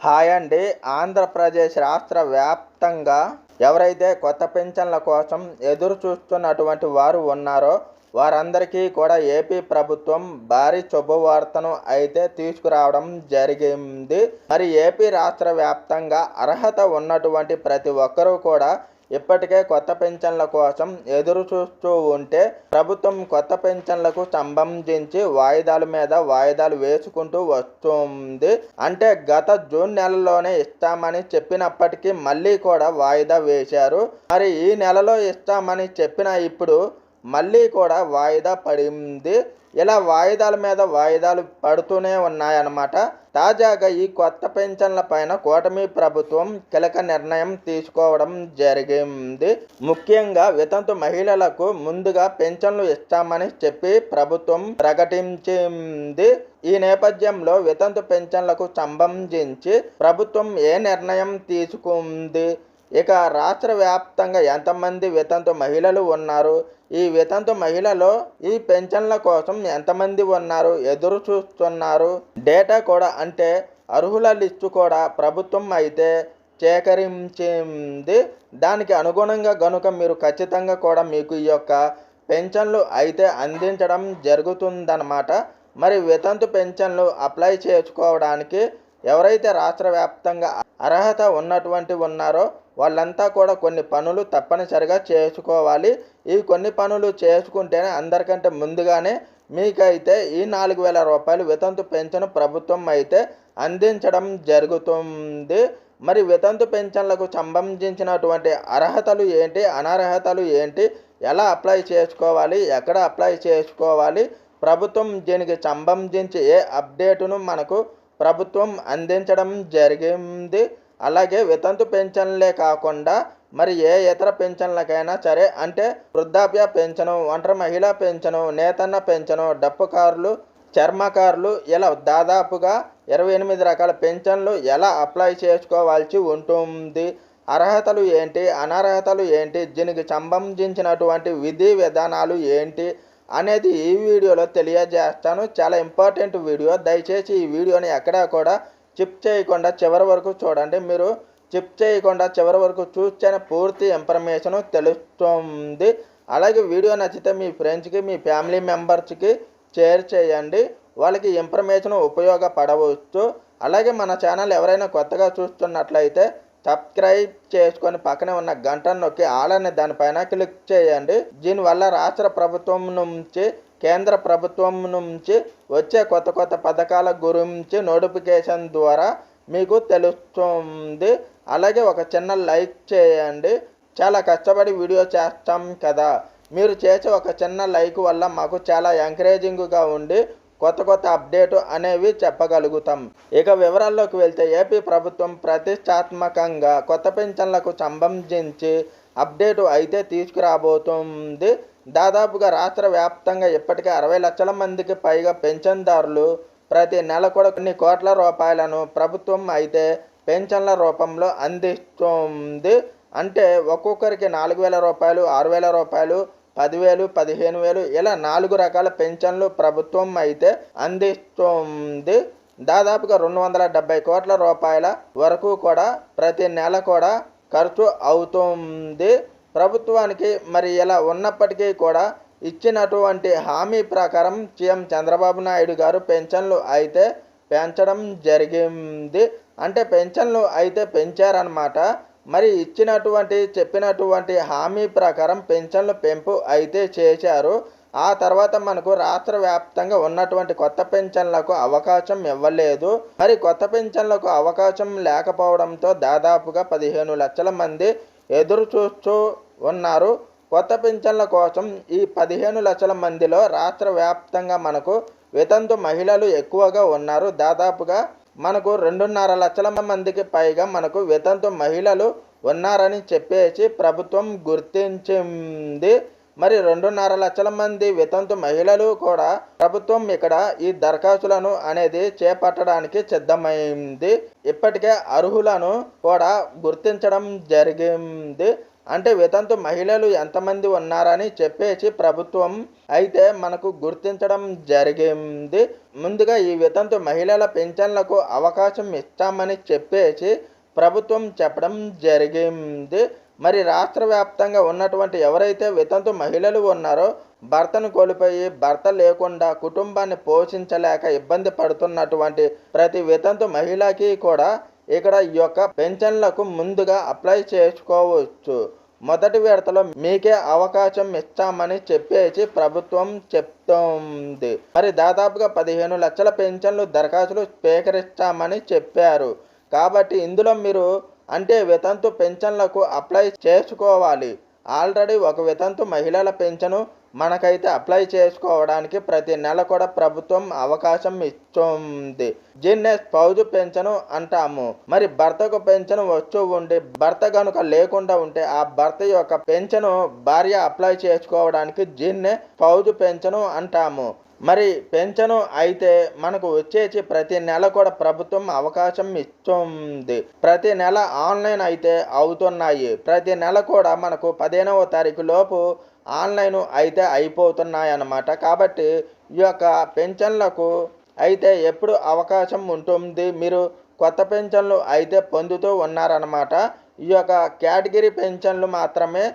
Hi అండి. ఆంధ్రప్రదేశ్ రాష్ట్ర వ్యాప్తంగా ఎవరైతే కొత్త పింఛన్ల కోసం ఎదురు చూస్తున్నటువంటి వారు ఉన్నారో వారందరికీ కూడా ఏపీ ప్రభుత్వం భారీ శుభవార్తను అయితే తీసుకురావడం జరిగింది. మరి ఏపీ రాష్ట్ర వ్యాప్తంగా అర్హత ఉన్నటువంటి ప్రతి ఒక్కరూ కూడా ఇప్పటికే కొత్త పింఛన్ల కోసం ఎదురు చూస్తూ ఉంటే ప్రభుత్వం కొత్త పింఛన్లకు సంబంధించి వాయిదాల మీద వాయిదాలు వేసుకుంటూ వస్తుంది. అంటే గత జూన్ నెలలోనే ఇస్తామని చెప్పినప్పటికీ మళ్ళీ కూడా వాయిదా వేశారు. మరి ఈ నెలలో ఇస్తామని చెప్పిన ఇప్పుడు మళ్ళీ కూడా వాయిదా పడింది. ఇలా వాయిదాల మీద వాయిదాలు పడుతూనే ఉన్నాయన్నమాట. తాజాగా ఈ కొత్త పెన్షన్ల పైన కూటమి ప్రభుత్వం కీలక నిర్ణయం తీసుకోవడం జరిగింది. ముఖ్యంగా వితంతు మహిళలకు ముందుగా పెన్షన్లు ఇస్తామని చెప్పి ప్రభుత్వం ప్రకటించింది. ఈ నేపథ్యంలో వితంతు పెన్షన్లకు సంబంధించి ప్రభుత్వం ఏ నిర్ణయం తీసుకుంది, ఇక రాష్ట్ర వ్యాప్తంగా ఎంతమంది వితంతు మహిళలు ఉన్నారు, ఈ వితంతు మహిళలో ఈ పెన్షన్ల కోసం ఎంతమంది ఉన్నారు, ఎదురు చూస్తున్నారు, డేటా కూడా అంటే అర్హుల లిస్టు కూడా ప్రభుత్వం అయితే సేకరించింది. దానికి అనుగుణంగా గనుక మీరు ఖచ్చితంగా కూడా మీకు ఈ యొక్క పెన్షన్లు అయితే అందించడం జరుగుతుందన్నమాట. మరి వితంతు పెన్షన్లు అప్లై చేసుకోవడానికి ఎవరైతే రాష్ట్ర వ్యాప్తంగా అర్హత ఉన్నటువంటి ఉన్నారో వాళ్ళంతా కూడా కొన్ని పనులు తప్పనిసరిగా చేసుకోవాలి. ఈ కొన్ని పనులు చేసుకుంటేనే అందరికంటే ముందుగానే మీకైతే ఈ 4,000 రూపాయలు వితంతు పెన్షన్ ప్రభుత్వం అయితే అందించడం జరుగుతుంది. మరి వితంతు పెన్షన్లకు సంబంధించినటువంటి అర్హతలు ఏంటి, అనర్హతలు ఏంటి, ఎలా అప్లై చేసుకోవాలి, ఎక్కడ అప్లై చేసుకోవాలి, ప్రభుత్వం దీనికి సంబంధించి ఏ అప్డేటును మనకు ప్రభుత్వం అందించడం జరిగింది. అలాగే వితంతు పెన్షన్లే కాకుండా మరి ఏ ఇతర పెన్షన్లకైనా సరే, అంటే వృద్ధాప్య పెన్షను, ఒంటరి మహిళా పెన్షను, నేతన్న పెన్షను, డప్పుకారులు, చర్మకారులు, ఇలా దాదాపుగా 28 రకాల పెన్షన్లు ఎలా అప్లై చేసుకోవాల్సి ఉంటుంది, అర్హతలు ఏంటి, అనర్హతలు ఏంటి, దీనికి సంబంధించినటువంటి విధి విధానాలు ఏంటి అనేది ఈ వీడియోలో తెలియజేస్తాను. చాలా ఇంపార్టెంట్ వీడియో. దయచేసి ఈ వీడియోని ఎక్కడా కూడా చిప్ చేయకుండా చివరి వరకు చూడండి. మీరు చిప్ చేయకుండా చివరి వరకు చూస్తేనే పూర్తి ఇన్ఫర్మేషన్ తెలుస్తుంది. అలాగే వీడియో నచ్చితే మీ ఫ్రెండ్స్కి, మీ ఫ్యామిలీ మెంబర్స్కి షేర్ చేయండి. వాళ్ళకి ఇన్ఫర్మేషన్ ఉపయోగపడవచ్చు. అలాగే మన ఛానల్ ఎవరైనా కొత్తగా చూస్తున్నట్లయితే సబ్స్క్రైబ్ చేసుకొని పక్కనే ఉన్న గంటను నొక్కి ఆల్ అనే దానిపైన క్లిక్ చేయండి. దీనివల్ల రాష్ట్ర ప్రభుత్వం నుంచి, కేంద్ర ప్రభుత్వం నుంచి వచ్చే కొత్త కొత్త పథకాల గురించి నోటిఫికేషన్ ద్వారా మీకు తెలుస్తుంది. అలాగే ఒక చిన్న లైక్ చేయండి. చాలా కష్టపడి వీడియో చేస్తాం కదా, మీరు చేసే ఒక చిన్న లైక్ వల్ల మాకు చాలా ఎంకరేజింగ్గా ఉండి కొత్త కొత్త అప్డేటు అనేవి చెప్పగలుగుతాం. ఇక వివరాల్లోకి వెళ్తే ఏపీ ప్రభుత్వం ప్రతిష్టాత్మకంగా కొత్త పెన్షన్లకు సంబంధించి అప్డేటు అయితే తీసుకురాబోతుంది. దాదాపుగా రాష్ట్ర వ్యాప్తంగా ఇప్పటికే 60 లక్షల మందికి పైగా పెన్షన్దారులు ప్రతి నెల కూడా కొన్ని కోట్ల రూపాయలను ప్రభుత్వం అయితే పెన్షన్ల రూపంలో అందిస్తుంది. అంటే ఒక్కొక్కరికి 4,000 రూపాయలు, 6,000 రూపాయలు, 10,000, 15,000 ఇలా 4 రకాల పెన్షన్లు ప్రభుత్వం అయితే అందిస్తుంది. దాదాపుగా 270 కోట్ల రూపాయల వరకు కూడా ప్రతి నెల కూడా ఖర్చు అవుతుంది ప్రభుత్వానికి. మరి ఇలా ఉన్నప్పటికీ కూడా ఇచ్చినటువంటి హామీ ప్రకారం సీఎం చంద్రబాబు నాయుడు గారు పెన్షన్లు అయితే పెంచడం జరిగింది. అంటే పెన్షన్లు అయితే పెంచారన్నమాట. మరి చెప్పినటువంటి హామీ ప్రకారం పెన్షన్లు పెంపు అయితే చేశారు. ఆ తర్వాత మనకు రాష్ట్ర వ్యాప్తంగా ఉన్నటువంటి కొత్త పెన్షన్లకు అవకాశం ఇవ్వలేదు. మరి కొత్త పెన్షన్లకు అవకాశం లేకపోవడంతో దాదాపుగా 15 లక్షల మంది ఎదురు చూస్తూ ఉన్నారు. కొత్త పెన్షన్ల కోసం ఈ 15 లక్షల మందిలో రాష్ట్ర వ్యాప్తంగా మనకు వితంతు మహిళలు ఎక్కువగా ఉన్నారు. దాదాపుగా మనకు 2.5 లక్షల మందికి పైగా మనకు వితంతు మహిళలు ఉన్నారని చెప్పేసి ప్రభుత్వం గుర్తించింది. మరి 2.5 లక్షల మంది వితంతు మహిళలు కూడా ప్రభుత్వం ఇక్కడ ఈ దరఖాస్తులను అనేది చేపట్టడానికి సిద్ధమైంది. ఇప్పటికే అర్హులను కూడా గుర్తించడం జరిగింది. అంటే వితంతు మహిళలు ఎంతమంది ఉన్నారని చెప్పేసి ప్రభుత్వం అయితే మనకు గుర్తించడం జరిగింది. ముందుగా ఈ వితంతు మహిళల పెన్షన్లకు అవకాశం ఇస్తామని చెప్పేసి ప్రభుత్వం చెప్పడం జరిగింది. మరి రాష్ట్ర వ్యాప్తంగా ఉన్నటువంటి ఎవరైతే వితంతు మహిళలు ఉన్నారో, భర్తను కోల్పోయి భర్త లేకుండా కుటుంబాన్ని పోషించలేక ఇబ్బంది పడుతున్నటువంటి ప్రతి వితంతు మహిళకి కూడా ఇక్కడ ఈ యొక్క పెన్షన్లకు ముందుగా అప్లై చేసుకోవచ్చు. మొదటి విడతలో మీకే అవకాశం ఇస్తామని చెప్పేసి ప్రభుత్వం చెప్తోంది. మరి దాదాపుగా 15 లక్షల పెన్షన్లు దరఖాస్తులు స్వీకరిస్తామని చెప్పారు. కాబట్టి ఇందులో మీరు అంటే వితంతు పెన్షన్లకు అప్లై చేసుకోవాలి. ఆల్రెడీ ఒక వితంతు మహిళల పెన్షను మనకైతే అప్లై చేసుకోవడానికి ప్రతి నెల కూడా ప్రభుత్వం అవకాశం ఇస్తుంది. దీన్నే స్పౌజ్ పెన్షను అంటాము. మరి భర్తకు పెన్షన్ వస్తూ ఉండి భర్త కనుక లేకుండా ఉంటే ఆ భర్త యొక్క పెన్షను భార్య అప్లై చేసుకోవడానికి దీన్నే స్పౌజ్ పెన్షను అంటాము. మరి పెన్షను అయితే మనకు వచ్చేసి ప్రతి నెల కూడా ప్రభుత్వం అవకాశం ఇస్తుంది. ప్రతి నెల ఆన్లైన్ అయితే అవుతున్నాయి. ప్రతి నెల కూడా మనకు 15వ తారీఖు లోపు ఆన్లైన్ అయితే అయిపోతున్నాయన్నమాట. కాబట్టి ఈ యొక్క పెన్షన్లకు అయితే ఎప్పుడు అవకాశం ఉంటుంది. మీరు కొత్త పెన్షన్లు అయితే పొందుతూ ఉన్నారన్నమాట. ఈ యొక్క కేటగిరీ పెన్షన్లు మాత్రమే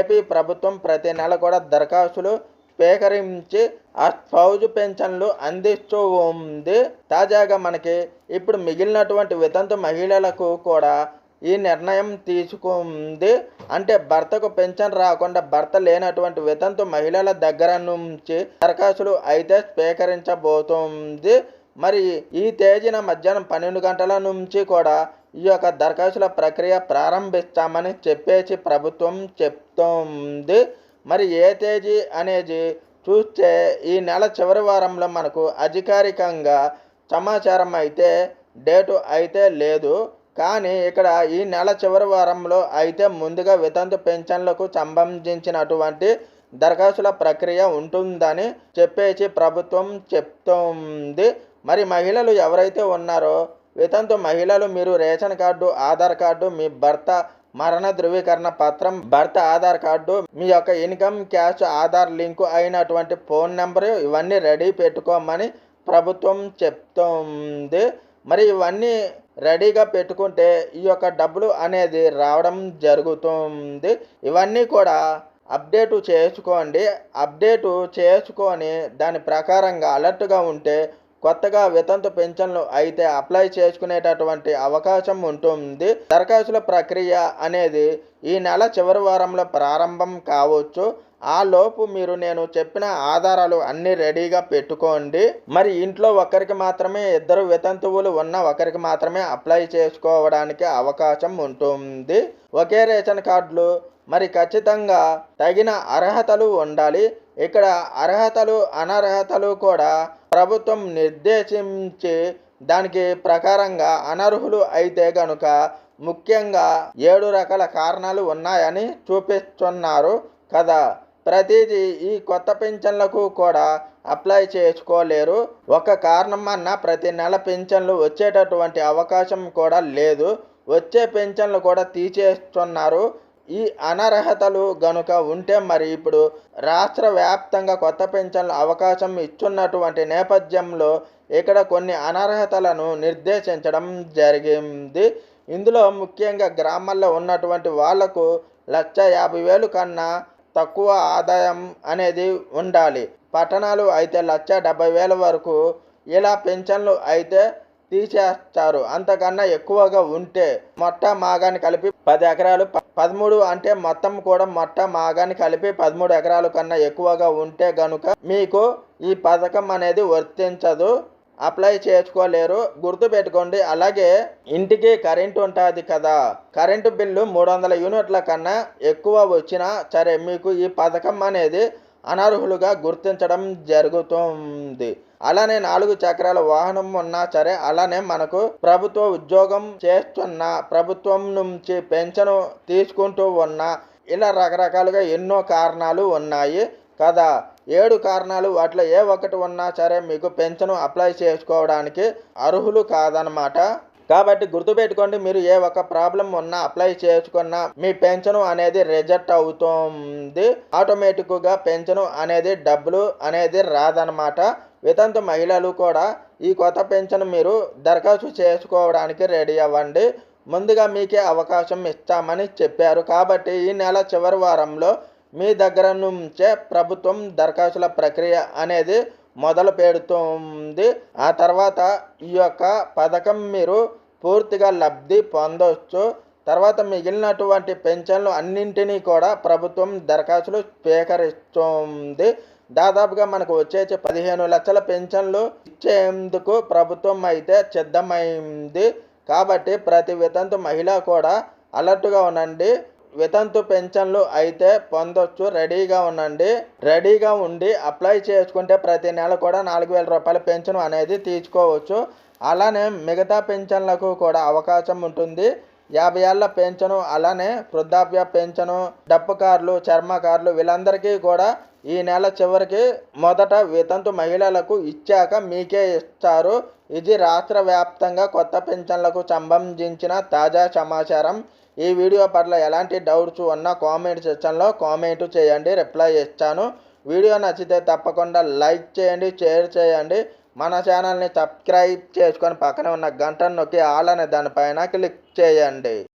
ఏపీ ప్రభుత్వం ప్రతి నెల కూడా దరఖాస్తులు స్వీకరించి ఆ స్పౌజ్ పెన్షన్లు అందిస్తూ ఉంది. తాజాగా మనకి ఇప్పుడు మిగిలినటువంటి వితంతు మహిళలకు కూడా ఈ నిర్ణయం తీసుకుంది. అంటే భర్తకు పెన్షన్ రాకుండా భర్త లేనటువంటి వితంతు మహిళల దగ్గర నుంచి దరఖాస్తులు అయితే స్వీకరించబోతోంది. మరి ఈ తేదీన మధ్యాహ్నం 12 గంటల నుంచి కూడా ఈ యొక్క దరఖాస్తుల ప్రక్రియ ప్రారంభిస్తామని చెప్పేసి ప్రభుత్వం చెప్తోంది. మరి ఏ తేదీ అనేది చూస్తే ఈ నెల చివరి వారంలో మనకు అధికారికంగా సమాచారం అయితే డేటు అయితే లేదు. కానీ ఇక్కడ ఈ నెల చివరి వారంలో అయితే ముందుగా వితంతు పెన్షన్లకు సంబంధించినటువంటి దరఖాస్తుల ప్రక్రియ ఉంటుందని చెప్పేసి ప్రభుత్వం చెప్తోంది. మరి మహిళలు ఎవరైతే ఉన్నారో వితంతు మహిళలు మీరు రేషన్ కార్డు, ఆధార్ కార్డు, మీ భర్త మరణ ధృవీకరణ పత్రం, భర్త ఆధార్ కార్డు, మీ యొక్క ఇన్కమ్ క్యాష్ ఆధార్ లింకు అయినటువంటి ఫోన్ నెంబరు ఇవన్నీ రెడీ పెట్టుకోమని ప్రభుత్వం చెప్తోంది. మరి ఇవన్నీ రెడీగా పెట్టుకుంటే ఈ యొక్క డబ్బులు అనేది రావడం జరుగుతుంది. ఇవన్నీ కూడా అప్డేటు చేసుకోండి. అప్డేటు చేసుకొని దాని ప్రకారంగా అలర్ట్గా ఉంటే కొత్తగా వితంతు పెన్షన్లు అయితే అప్లై చేసుకునేటటువంటి అవకాశం ఉంటుంది. దరఖాస్తుల ప్రక్రియ అనేది ఈ నెల చివరి వారంలో ప్రారంభం కావచ్చు. ఆ లోపు మీరు నేను చెప్పిన ఆధారాలు అన్నీ రెడీగా పెట్టుకోండి. మరి ఇంట్లో ఒకరికి మాత్రమే, ఇద్దరు వితంతువులు ఉన్న ఒకరికి మాత్రమే అప్లై చేసుకోవడానికి అవకాశం ఉంటుంది. ఒకే రేషన్ కార్డులు మరి ఖచ్చితంగా తగిన అర్హతలు ఉండాలి. ఇక్కడ అర్హతలు అనర్హతలు కూడా ప్రభుత్వం నిర్దేశించి దానికి ప్రకారంగా అనర్హులు అయితే గనుక ముఖ్యంగా 7 రకాల కారణాలు ఉన్నాయని చూపిస్తున్నారు కదా. ప్రతిదీ ఈ కొత్త పెన్షన్లకు కూడా అప్లై చేసుకోలేరు. ఒక కారణం అన్న ప్రతి నెల పెన్షన్లు వచ్చేటటువంటి అవకాశం కూడా లేదు. వచ్చే పెన్షన్లు కూడా తీసేస్తున్నారు. ఈ అనర్హతలు గనుక ఉంటే మరి ఇప్పుడు రాష్ట్ర వ్యాప్తంగా కొత్త పెన్షన్లు అవకాశం ఇస్తున్నటువంటి నేపథ్యంలో ఇక్కడ కొన్ని అనర్హతలను నిర్దేశించడం జరిగింది. ఇందులో ముఖ్యంగా గ్రామాల్లో ఉన్నటువంటి వాళ్లకు 1,50,000 కన్నా తక్కువ ఆదాయం అనేది ఉండాలి. పట్టణాలు అయితే 1,70,000 వరకు ఇలా పెన్షన్లు అయితే తీసేస్తారు. అంతకన్నా ఎక్కువగా ఉంటే మొట్ట మాగాని కలిపి 10 ఎకరాలు 13 అంటే మొత్తం కూడా మొట్ట మాగాని కలిపి 13 ఎకరాల కన్నా ఎక్కువగా ఉంటే గనుక మీకు ఈ పథకం అనేది వర్తించదు, అప్లై చేసుకోలేరు. గుర్తుపెట్టుకోండి. అలాగే ఇంటికి కరెంటు ఉంటుంది కదా, కరెంటు బిల్లు 300 యూనిట్ల కన్నా ఎక్కువ వచ్చినా సరే మీకు ఈ పథకం అనేది అనర్హులుగా గుర్తించడం జరుగుతుంది. అలానే 4 చక్రాల వాహనం ఉన్నా సరే, అలానే మనకు ప్రభుత్వ ఉద్యోగం చేస్తున్న, ప్రభుత్వం నుంచి పెన్షన్ తీసుకుంటూ ఉన్న, ఇలా రకరకాలుగా ఎన్నో కారణాలు ఉన్నాయి కదా. 7 కారణాలు, వాటిలో ఏ ఒక్కటి ఉన్నా సరే మీకు పెన్షన్ అప్లై చేసుకోవడానికి అర్హులు కాదనమాట. కాబట్టి గుర్తుపెట్టుకోండి, మీరు ఏ ఒక్క ప్రాబ్లం ఉన్నా అప్లై చేసుకున్నా మీ పెన్షన్ అనేది రిజెక్ట్ అవుతుంది. ఆటోమేటిక్గా పెన్షన్ అనేది డబ్బులు అనేది రాదనమాట. వితంతు మహిళలు కూడా ఈ కొత్త పెన్షన్ మీరు దరఖాస్తు చేసుకోవడానికి రెడీ అవ్వండి. ముందుగా మీకే అవకాశం ఇస్తామని చెప్పారు. కాబట్టి ఈ నెల చివరి వారంలో మీ దగ్గర నుంచే ప్రభుత్వం దరఖాస్తుల ప్రక్రియ అనేది మొదలు పెడుతుంది. ఆ తర్వాత ఈ యొక్క పథకం మీరు పూర్తిగా లబ్ధి పొందవచ్చు. తర్వాత మిగిలినటువంటి పెన్షన్లు అన్నింటినీ కూడా ప్రభుత్వం దరఖాస్తులు స్వీకరిస్తుంది. దాదాపుగా మనకు వచ్చేసి 15 లక్షల పెన్షన్లు ఇచ్చేందుకు ప్రభుత్వం అయితే సిద్ధమైంది. కాబట్టి ప్రతి వితంతు మహిళ కూడా అలర్ట్గా ఉండండి. వితంతు పెన్షన్లు అయితే పొందొచ్చు. రెడీగా ఉండండి. రెడీగా ఉండి అప్లై చేసుకుంటే ప్రతి నెల కూడా 4,000 రూపాయల పెన్షన్ అనేది తీసుకోవచ్చు. అలానే మిగతా పెన్షన్లకు కూడా అవకాశం ఉంటుంది. 50 ఏళ్ల పెన్షను, అలానే వృద్ధాప్య పెన్షను, డప్పుకారులు, చర్మకారులు వీళ్ళందరికీ కూడా ఈ నెల చివరికి మొదట వితంతు మహిళలకు ఇచ్చాక మీకే ఇస్తారు. ఇది రాష్ట్ర వ్యాప్తంగా కొత్త పెన్షన్లకు సంబంధించిన తాజా సమాచారం. ఈ వీడియో పట్ల ఎలాంటి డౌట్స్ ఉన్నా కామెంట్ సెక్షన్లో కామెంట్ చేయండి, రిప్లై ఇస్తాను. వీడియో నచ్చితే తప్పకుండా లైక్ చేయండి, షేర్ చేయండి. మన ఛానల్ని సబ్స్క్రైబ్ చేసుకొని పక్కనే ఉన్న గంటను నొక్కి ఆల్ అనే దానిపైన క్లిక్ చేయండి.